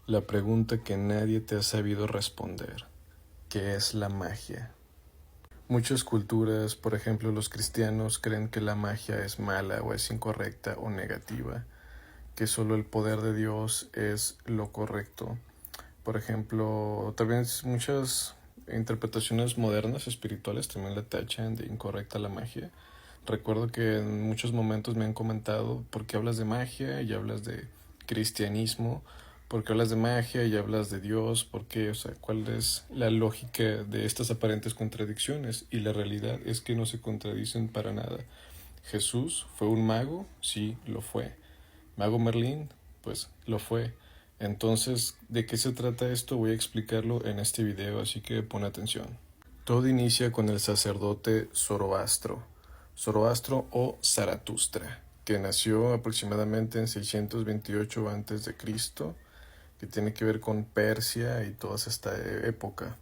La pregunta que nadie te ha sabido responder: ¿qué es la magia? Muchas culturas, por ejemplo los cristianos, creen que la magia es mala o es incorrecta o negativa, que solo el poder de Dios es lo correcto. Por ejemplo, también muchas interpretaciones modernas espirituales también la tachan de incorrecta la magia. Recuerdo que en muchos momentos me han comentado: ¿por qué hablas de magia y hablas de cristianismo? ¿Por qué hablas de magia y hablas de Dios? ¿Por qué? O sea, ¿cuál es la lógica de estas aparentes contradicciones? Y la realidad es que no se contradicen para nada. ¿Jesús fue un mago? Sí, lo fue. ¿Mago Merlín? Pues lo fue. Entonces, ¿de qué se trata esto? Voy a explicarlo en este video, así que pon atención. Todo inicia con el sacerdote Zoroastro o Zaratustra, que nació aproximadamente en 628 a.C., que tiene que ver con Persia y toda esta época.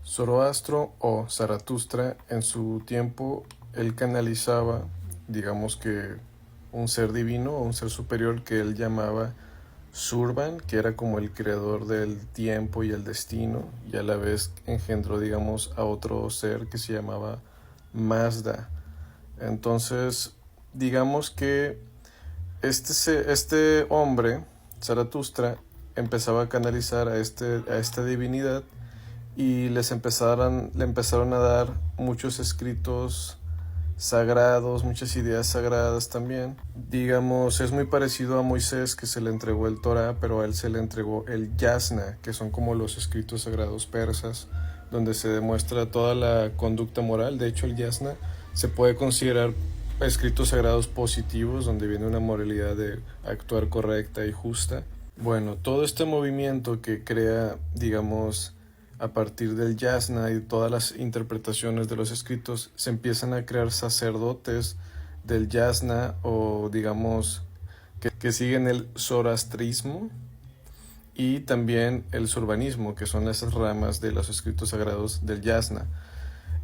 Zoroastro o Zaratustra, en su tiempo, él canalizaba, digamos que un ser divino o un ser superior que él llamaba Surban, que era como el creador del tiempo y el destino, y a la vez engendró, digamos, a otro ser que se llamaba Mazda. Entonces, digamos que este hombre, Zaratustra, empezaba a canalizar a esta divinidad, y le empezaron a dar muchos escritos sagrados, muchas ideas sagradas también. Digamos, es muy parecido a Moisés, que se le entregó el Torá, pero a él se le entregó el Yasna, que son como los escritos sagrados persas, donde se demuestra toda la conducta moral. De hecho, el Yasna se puede considerar escritos sagrados positivos, donde viene una moralidad de actuar correcta y justa. Bueno, todo este movimiento que crea, digamos, a partir del Yasna y todas las interpretaciones de los escritos, se empiezan a crear sacerdotes del Yasna, o digamos que siguen el zoroastrismo y también el surbanismo, que son esas ramas de los escritos sagrados del Yasna.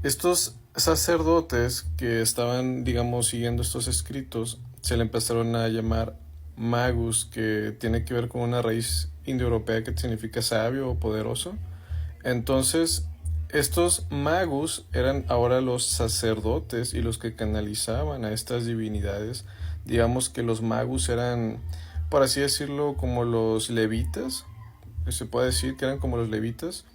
Estos sacerdotes que estaban, digamos, siguiendo estos escritos, se le empezaron a llamar magus, que tiene que ver con una raíz indoeuropea que significa sabio o poderoso. Entonces, estos magus eran ahora los sacerdotes y los que canalizaban a estas divinidades. Digamos que los magus eran, por así decirlo, como los levitas. Se puede decir que eran como los levitas.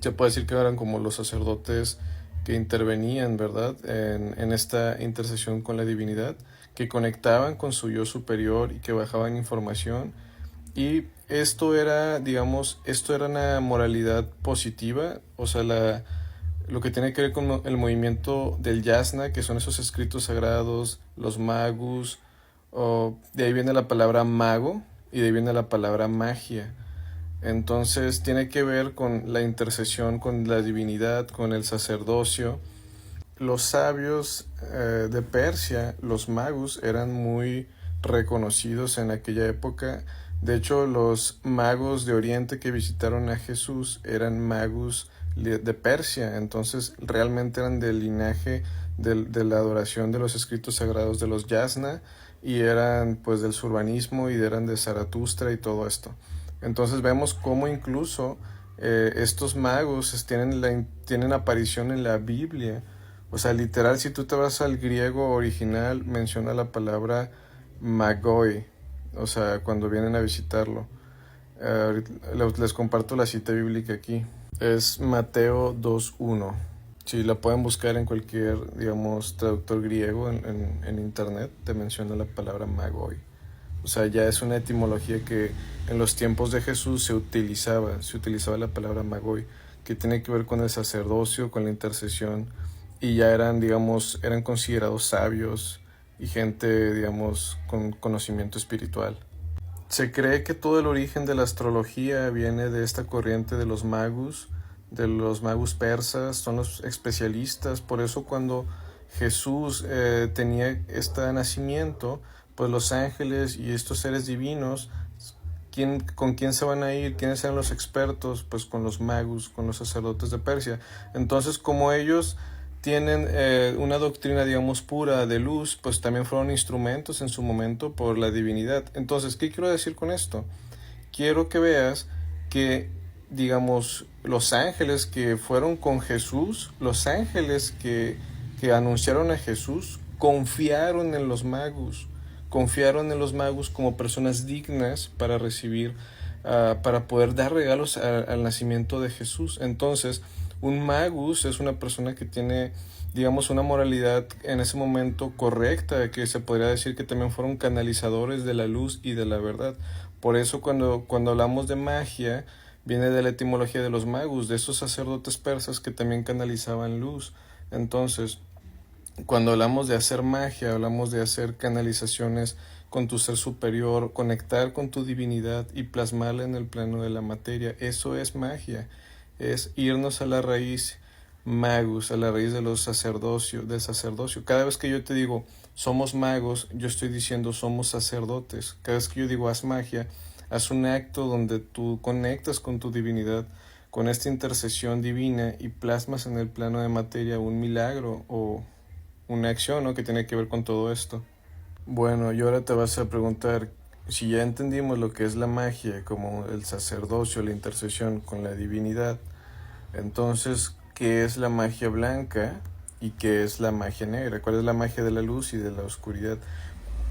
Se puede decir que eran como los sacerdotes que intervenían, ¿verdad?, en esta intercesión con la divinidad, que conectaban con su yo superior y que bajaban información. Y esto era, digamos, una moralidad positiva, o sea, lo que tiene que ver con el movimiento del Yasna, que son esos escritos sagrados, los magus, de ahí viene la palabra mago y de ahí viene la palabra magia. Entonces tiene que ver con la intercesión con la divinidad, con el sacerdocio. Los sabios de Persia, los magus, eran muy reconocidos en aquella época. De hecho, los magos de Oriente que visitaron a Jesús eran magos de Persia, entonces realmente eran del linaje de la adoración de los escritos sagrados de los Yasna, y eran pues del surbanismo y eran de Zaratustra y todo esto. Entonces vemos cómo incluso estos magos tienen aparición en la Biblia. O sea, literal, si tú te vas al griego original, menciona la palabra magoi, o sea, cuando vienen a visitarlo. Les comparto la cita bíblica aquí. Es Mateo 2:1. Si la pueden buscar en cualquier, digamos, traductor griego en internet, te menciona la palabra magoi. O sea, ya es una etimología que en los tiempos de Jesús se utilizaba la palabra magoi, que tiene que ver con el sacerdocio, con la intercesión, y ya eran considerados sabios y gente, digamos, con conocimiento espiritual. Se cree que todo el origen de la astrología viene de esta corriente de los magus persas, son los especialistas. Por eso cuando Jesús tenía este nacimiento, pues los ángeles y estos seres divinos, ¿con quién se van a ir? ¿Quiénes eran los expertos? Pues con los magus, con los sacerdotes de Persia. Entonces, como ellos tienen una doctrina, digamos, pura de luz, pues también fueron instrumentos en su momento por la divinidad. Entonces, ¿qué quiero decir con esto? Quiero que veas que, digamos, los ángeles que fueron con Jesús, los ángeles que anunciaron a Jesús, confiaron en los magos como personas dignas para recibir, para poder dar regalos al nacimiento de Jesús. Entonces, un magus es una persona que tiene, digamos, una moralidad en ese momento correcta, que se podría decir que también fueron canalizadores de la luz y de la verdad. Por eso cuando hablamos de magia, viene de la etimología de los magus, de esos sacerdotes persas que también canalizaban luz. Entonces, cuando hablamos de hacer magia, hablamos de hacer canalizaciones con tu ser superior, conectar con tu divinidad y plasmarla en el plano de la materia. Eso es magia, es irnos a la raíz magus, a la raíz de los del sacerdocio. Cada vez que yo te digo somos magos, yo estoy diciendo somos sacerdotes. Cada vez que yo digo haz magia, haz un acto donde tú conectas con tu divinidad, con esta intercesión divina y plasmas en el plano de materia un milagro o una acción, ¿no?, que tiene que ver con todo esto. Bueno, y ahora te vas a preguntar, si ya entendimos lo que es la magia, como el sacerdocio, la intercesión con la divinidad, entonces, ¿qué es la magia blanca y qué es la magia negra? ¿Cuál es la magia de la luz y de la oscuridad?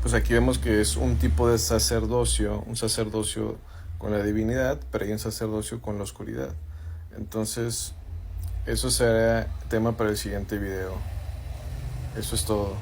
Pues aquí vemos que es un tipo de sacerdocio, un sacerdocio con la divinidad, pero hay un sacerdocio con la oscuridad. Entonces, eso será tema para el siguiente video. Eso es todo.